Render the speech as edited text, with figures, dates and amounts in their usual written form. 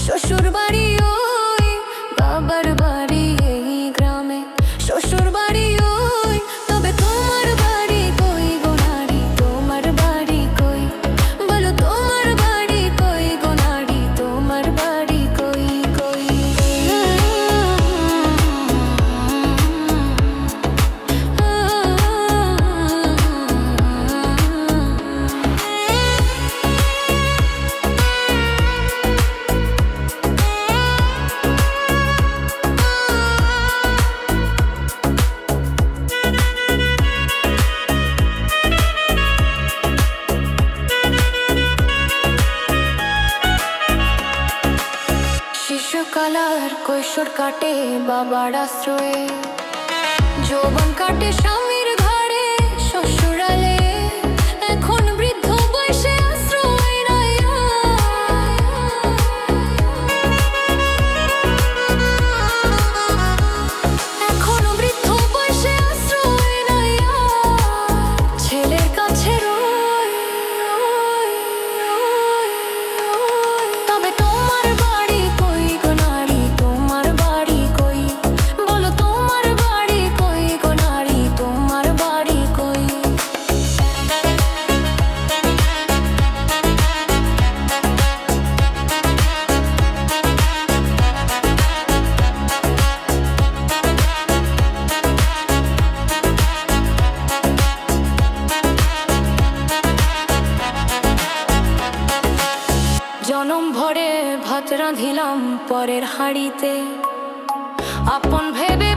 শ্বশুর বাড়ি ওই, বাবার বাড়ি এই গ্রামে। শ্বশুর বাড়ি ওই, তবে তোমার বাড়ি কই গো নারী, তোমার বাড়ি কই? বলো তোমার বাড়ি কই গো নারী, তোমার বাড়ি কই কই? শিশুকাল আর কৈশোর কাটে বাবার আশ্রয়ে, যৌবন কাটে স্বামীর ঘরে শ্বশুরালে। এখন বৃদ্ধ বয়সে আশ্রয় নাই আর। এখন বৃদ্ধ বয়সে আশ্রয় নাই আর। ছেলের কাছে রই, তবে তোমার বাড়ি কই গো নারী, তোমার বাড়ি কই? বলো তোমার বাড়ি কই গো নারী, তোমার বাড়ি কই? জনম ভরে ভাত রাঁধিলাম পরের হাঁড়িতে, আপন ভেবে